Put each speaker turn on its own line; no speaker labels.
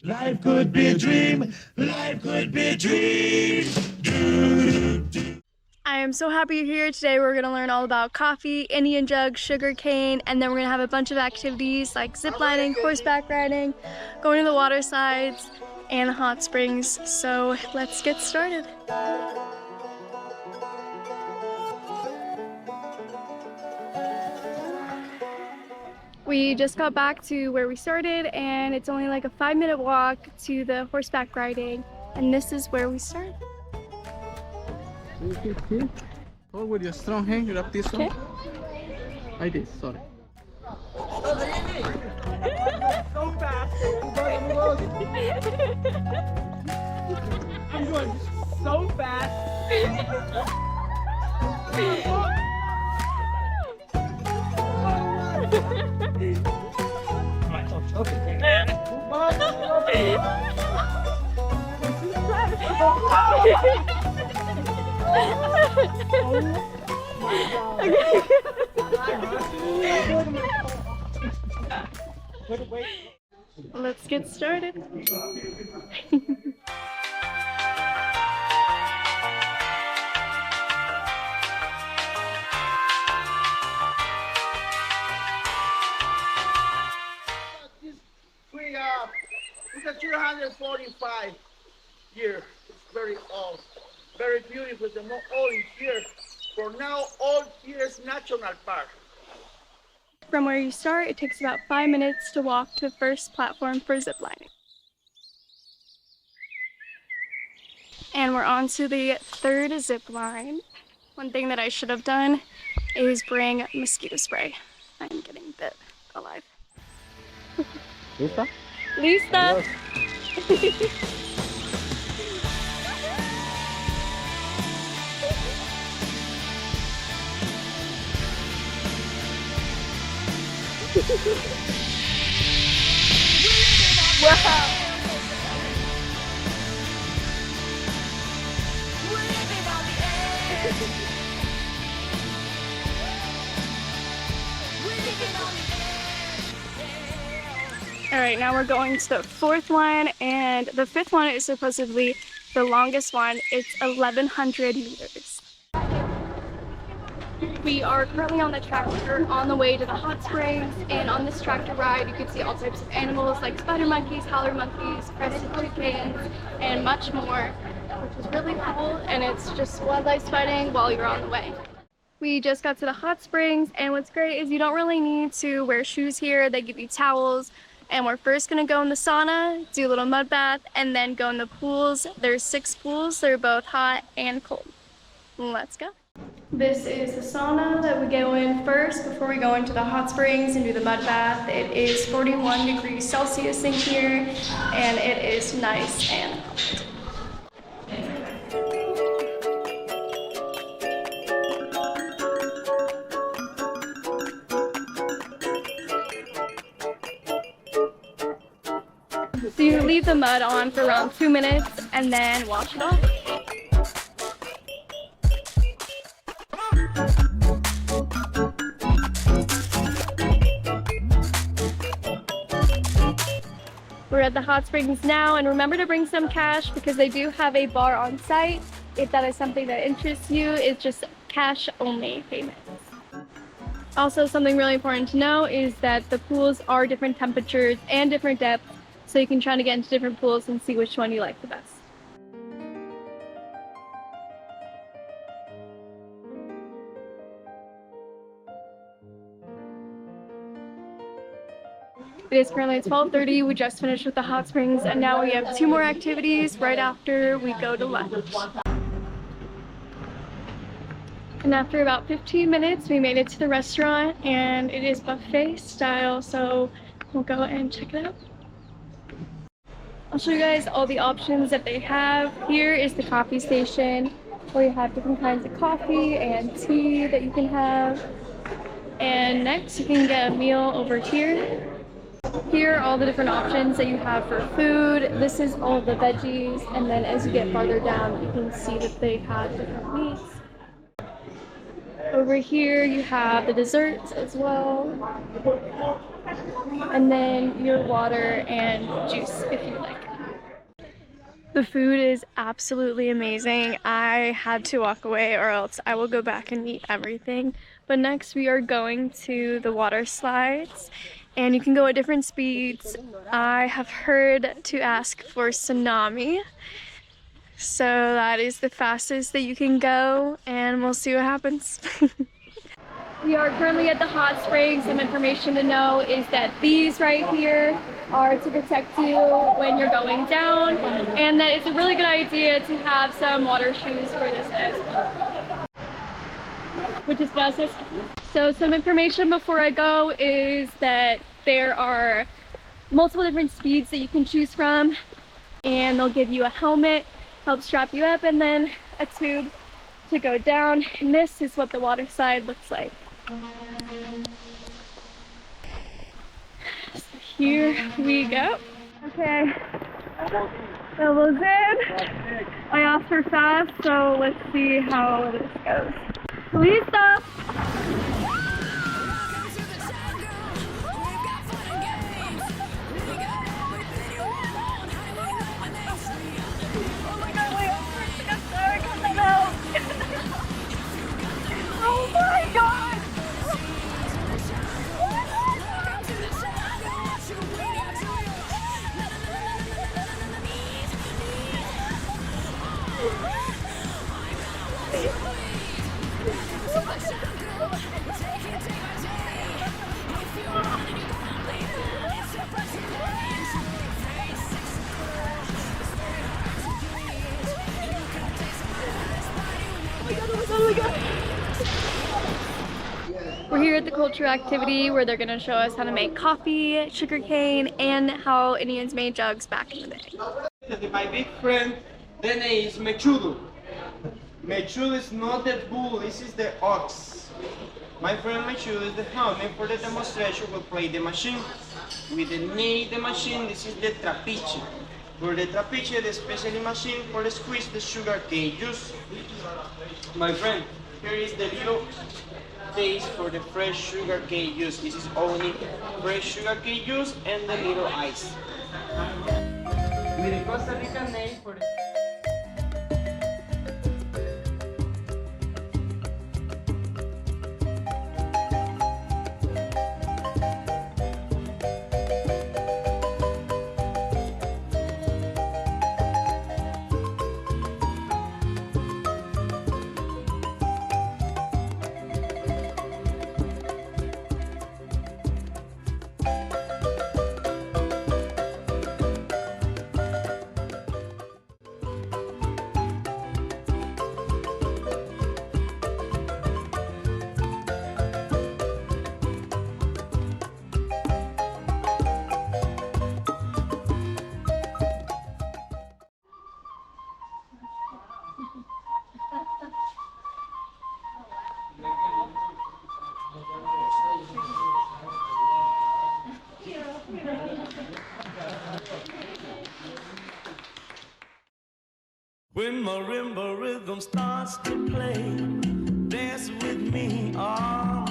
Life could be a dream. Life could be a dream.
I am so happy you're here. Today we're gonna learn all about coffee, Indian jug, sugar cane, and then we're gonna have a bunch of activities like zip lining, horseback riding, going to the water slides, and the hot springs. So let's get started. We just got back to where we started, and it's only like a 5-minute walk to the horseback riding, and this is where we start.
Hold with your strong hand, grab this one.
Okay.
Like this, sorry.
So fast. I'm going so fast.
Let's get started.
It's a 245 year. It's very old, very beautiful. The more old is here. For now, all here is national park.
From where you start, it takes about 5 minutes to walk to the first platform for zip lining. And we're on to the third zip line. One thing that I should have done is bring mosquito spray. I'm getting bit alive.
Lista?
Lista! Wow! Alright, now we're going to the fourth one, and the fifth one is supposedly the longest one. It's 1,100 meters. We are currently on the tractor on the way to the hot springs, and on this tractor ride you can see all types of animals like spider monkeys, howler monkeys, crested toucans, and much more, which is really cool, and it's just wildlife spotting while you're on the way. We just got to the hot springs, and what's great is you don't really need to wear shoes here. They give you towels, and we're first going to go in the sauna, do a little mud bath, and then go in the pools. There's 6 pools. They're both hot and cold. Let's go. This is the sauna that we go in first before we go into the hot springs and do the mud bath. It is 41 degrees Celsius in here, and it is nice and hot. So you leave the mud on for around 2 minutes and then wash it off. We're at the hot springs now, and remember to bring some cash because they do have a bar on site. If that is something that interests you, it's just cash only payments. Also, something really important to know is that the pools are different temperatures and different depths, so you can try to get into different pools and see which one you like the best. It is currently 12:30. We just finished with the hot springs, and now we have 2 more activities right after we go to lunch. And after about 15 minutes, we made it to the restaurant, and it is buffet style, so we'll go and check it out. I'll show you guys all the options that they have. Here is the coffee station, where you have different kinds of coffee and tea that you can have. And next, you can get a meal over here. Here are all the different options that you have for food. This is all the veggies, and then as you get farther down, you can see that they have different meats. Over here, you have the desserts as well. and then your water and juice if you like. The food is absolutely amazing. I had to walk away or else I will go back and eat everything. But next we are going to the water slides, and you can go at different speeds. I have heard to ask for tsunami, so that is the fastest that you can go, and we'll see what happens. We are currently at the hot springs. Some information to know is that these right here are to protect you when you're going down, and that it's a really good idea to have some water shoes for this as well. Which is gracias. So some information before I go is that there are multiple different speeds that you can choose from, and they'll give you a helmet, help strap you up, and then a tube to go down. And this is what the water slide looks like. So here we go. Okay, elbows in. I asked for fast, so let's see how this goes. Lista. Oh my god! We're here at the cultural activity where they're going to show us how to make coffee, sugarcane, and how Indians made jugs back in the day.
My big friend, the name is Mechudo. Mechudo is not the bull, this is the ox. My friend Mechudo is the hound, and for the demonstration we'll play the machine. With the knee, the machine, this is the trapiche. For the trapiche, the special machine for the squeeze the sugarcane juice. My friend, here is the little taste for the fresh sugarcane juice. This is only fresh sugarcane juice and the little ice. With the Costa Rican name for the
When marimba rhythm starts to play, dance with me all